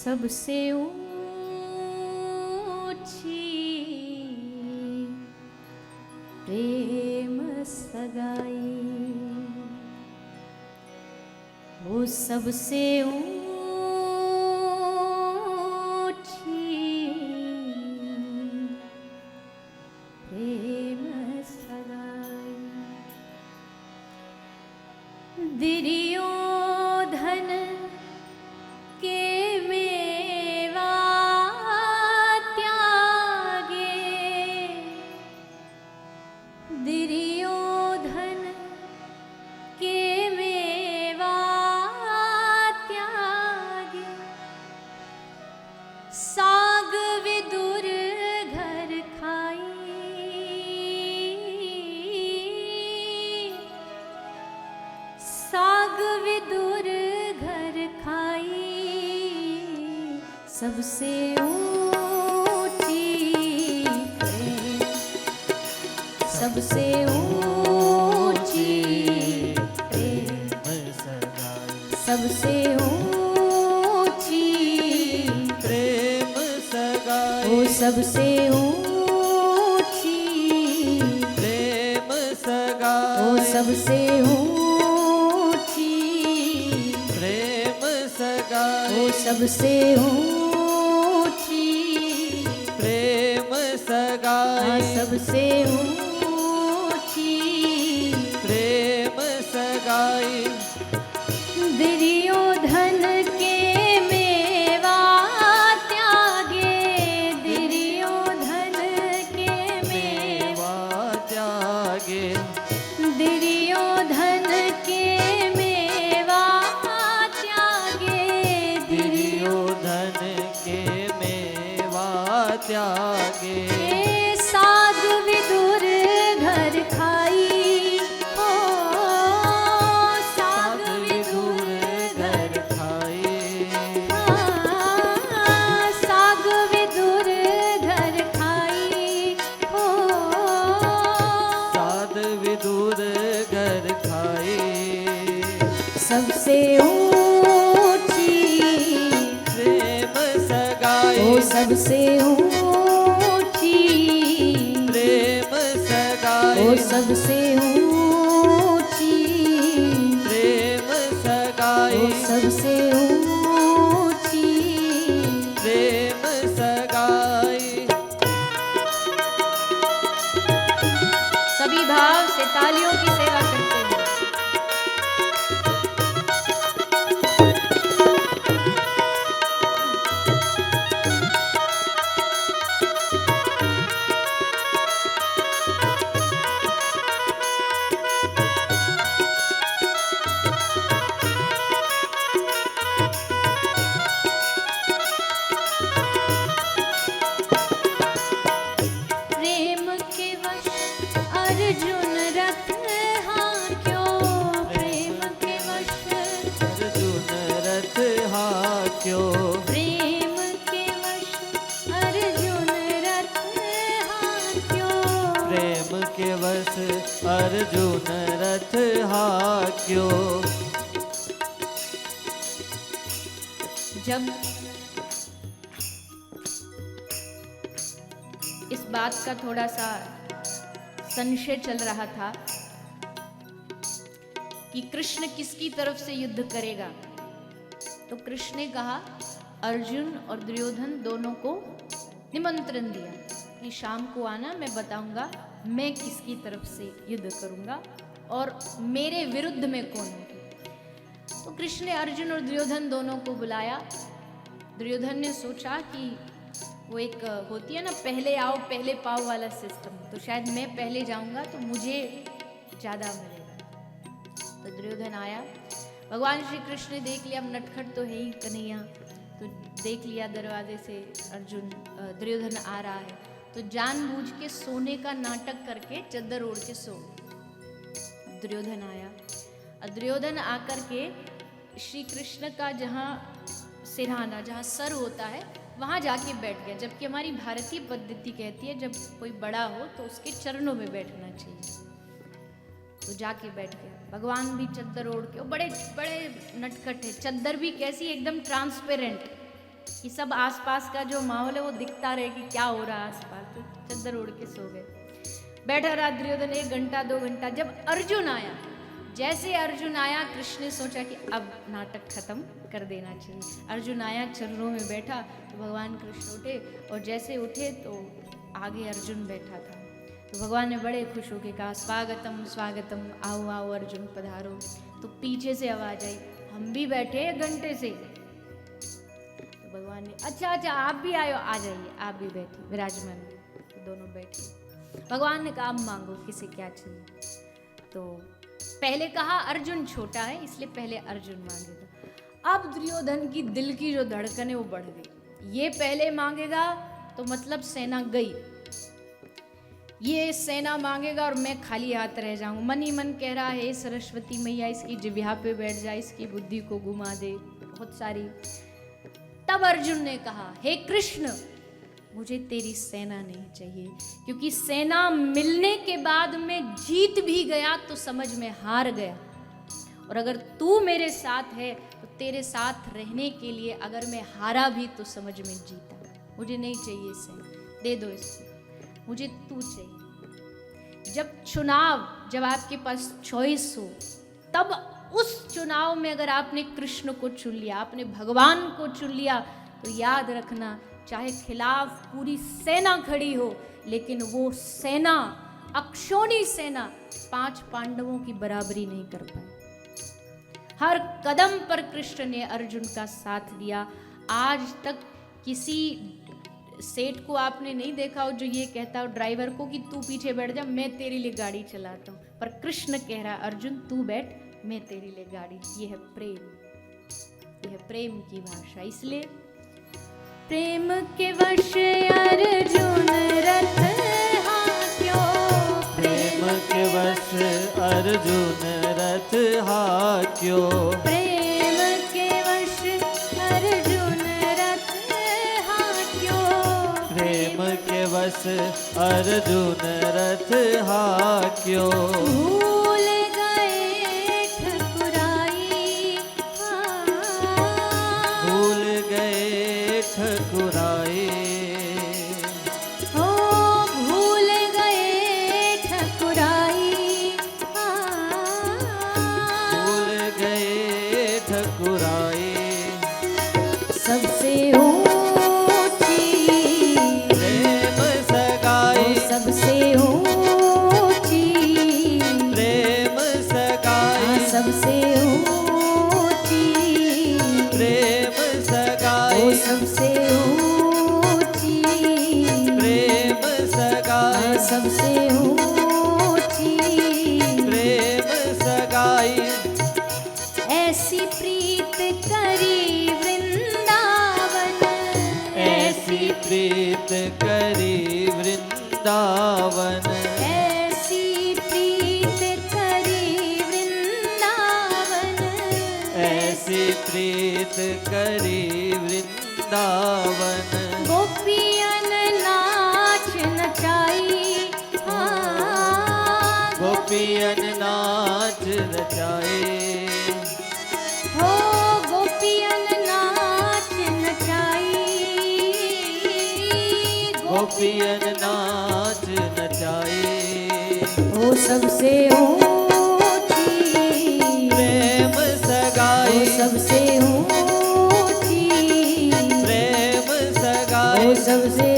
सबसे ऊंची प्रेम सगाई, वो सबसे ऊंची प्रेम सगाई। दुर्योधन के मेवा त्यागे, दुर्योधन के मेवा त्यागे, साग विदुर घर खाई, साग विदुर घर खाई, सबसे ऊंची प्रेम, सबसे ऊंची प्रेम सगाई, सबसे ऊंची प्रेम सगाई, वो सबसे ऊंची प्रेम सगाई, वो सबसे ऊंची प्रेम सगाई, वो सबसे ऊंची प्रेम हाँ, सगाई, सबसे ऊंची प्रेम सगाई। दुर्योधन के मेवा त्यागे, दुर्योधन के मेवा, मेवा त्यागे, दुर्योधन के मेवा त्यागे, दुर्योधन के मेवा त्यागे, साग विदुर घर खाई, ओ साग विदुर घर खाए, साग विदुर घर खाई, ओ साध विदुर घर खाए, सबसे ऊंची प्रेम सगाई, ओ सबसे ऊंची प्रेम सगाई, ओ सबसे ऊंची प्रेम सगाई, ओ सबसे ऊंची प्रेम सगाई। सभी भाव से तालियों की सेवा करते हैं। प्रेम के वश अर्जुन रथ हांक्यो, प्रेम के वश अर्जुन रथ हाक्यो, प्रेम के वश अर्जुन रथ हांक्यो, प्रेम के वश अर्जुन रथ हाक्यो। जब इस बात का थोड़ा सा संशय चल रहा था कि कृष्ण किसकी तरफ से युद्ध करेगा, तो कृष्ण ने कहा अर्जुन और दुर्योधन दोनों को निमंत्रण दिया कि शाम को आना, मैं बताऊंगा मैं किसकी तरफ से युद्ध करूंगा और मेरे विरुद्ध में कौन होगी। तो कृष्ण ने अर्जुन और दुर्योधन दोनों को बुलाया। दुर्योधन ने सोचा कि वो एक होती है ना पहले आओ पहले पाओ वाला सिस्टम, तो शायद मैं पहले जाऊंगा तो मुझे ज़्यादा मिलेगा। तो दुर्योधन आया, भगवान श्री कृष्ण ने देख लिया अब नटखट तो है ही कन्हैया, तो देख लिया दरवाजे से अर्जुन दुर्योधन आ रहा है, तो जानबूझ के सोने का नाटक करके चद्दर ओढ़ के सो दुर्योधन आया। और दुर्योधन आकर के श्री कृष्ण का जहाँ सिरहाना, जहाँ सर होता है, वहाँ जाके बैठ गया। जबकि हमारी भारतीय पद्धति कहती है जब कोई बड़ा हो तो उसके चरणों में बैठना चाहिए। तो जाके बैठ गया। भगवान भी चद्दर ओढ़ के, बड़े बड़े नटखट है। चद्दर भी कैसी, एकदम ट्रांसपेरेंट, कि सब आसपास का जो माहौल है वो दिखता रहे कि क्या हो रहा है आसपास, तो चद्दर ओढ़ के सो गए। बैठा रहा दुर्योधन 1 घंटा 2 घंटा। जब अर्जुन आया, जैसे अर्जुन आया, कृष्ण ने सोचा कि अब नाटक खत्म कर देना चाहिए। अर्जुन आया, चरणों में बैठा, तो भगवान कृष्ण उठे, और जैसे उठे तो आगे अर्जुन बैठा था। तो भगवान ने बड़े खुश होकर कहा, स्वागतम स्वागतम, आओ आओ अर्जुन पधारो। तो पीछे से आवाज आई, हम भी बैठे 1 घंटे से। तो भगवान ने, अच्छा अच्छा आप भी आए हो, आ जाइए, आप भी बैठे, विराजमान। तो दोनों बैठे। भगवान ने कहा, अब मांगो किसे क्या चाहिए। तो पहले कहा अर्जुन छोटा है, इसलिए पहले अर्जुन मांगेगा। अब दुर्योधन की दिल की जो धड़कन है वो बढ़ गई। ये पहले मांगेगा तो मतलब सेना गई, ये सेना मांगेगा और मैं खाली हाथ रह जाऊंगा। मन ही मन कह रहा है, सरस्वती मैया इसकी जिह्वा पे बैठ जाए, इसकी बुद्धि को घुमा दे, बहुत सारी। तब अर्जुन ने कहा, हे कृष्ण, मुझे तेरी सेना नहीं चाहिए, क्योंकि सेना मिलने के बाद मैं जीत भी गया तो समझ में हार गया, और अगर तू मेरे साथ है तो तेरे साथ रहने के लिए अगर मैं हारा भी तो समझ में जीता। मुझे नहीं चाहिए सेना, दे दो इसको, मुझे तू चाहिए। जब आपके पास चॉइस हो, तब उस चुनाव में अगर आपने कृष्ण को चुन लिया, आपने भगवान को चुन लिया, तो याद रखना, चाहे खिलाफ पूरी सेना खड़ी हो, लेकिन वो सेना, अक्षौणी सेना, 5 पांडवों की बराबरी नहीं कर पाई। हर कदम पर कृष्ण ने अर्जुन का साथ दिया। आज तक किसी सेठ को आपने नहीं देखा हो जो ये कहता हो ड्राइवर को कि तू पीछे बैठ जा, मैं तेरे लिए गाड़ी चलाता हूँ, पर कृष्ण कह रहा है, अर्जुन तू बैठ, मैं तेरे लिए गाड़ी। ये है प्रेम, ये है प्रेम की भाषा। इसलिए प्रेम के वश अर्जुन रथ हाक्यो, प्रेम के वश अर्जुन रथ हाक्यो, प्रेम के वश अर्जुन रथ हाक्यो, प्रेम के वश अर्जुन रथ हाक्यो। भूल गए ठकुराई, भूल गए ठकुराई, हो भूल गए ठकुराई, भूल गए ठकुराई। सबसे ऊंची प्रेम सगाई, सबसे ऊंची, प्रेम सगाई, सबसे ऊंची, प्रेम ओ सगाई, सबसे ऊंची, प्रेम सगाई, सबसे ऊंची, प्रेम सगाई। ऐसी प्रीत करी वृंदावन, ऐसी प्रीत करी वृंदावन, ऐसी प्रीत करी वृंदावन, ऐसी प्रीत करी वृंदावन। गोपियन नाच नचाई, गोपियन नाच रचाए, हो गोपियन नाच नचाई, गोपियन नाच नचाए। ओ सबसे ऊंची, प्रेम ओ सगाई, सबसे ऊंची, प्रेम ओ सगाई, सबसे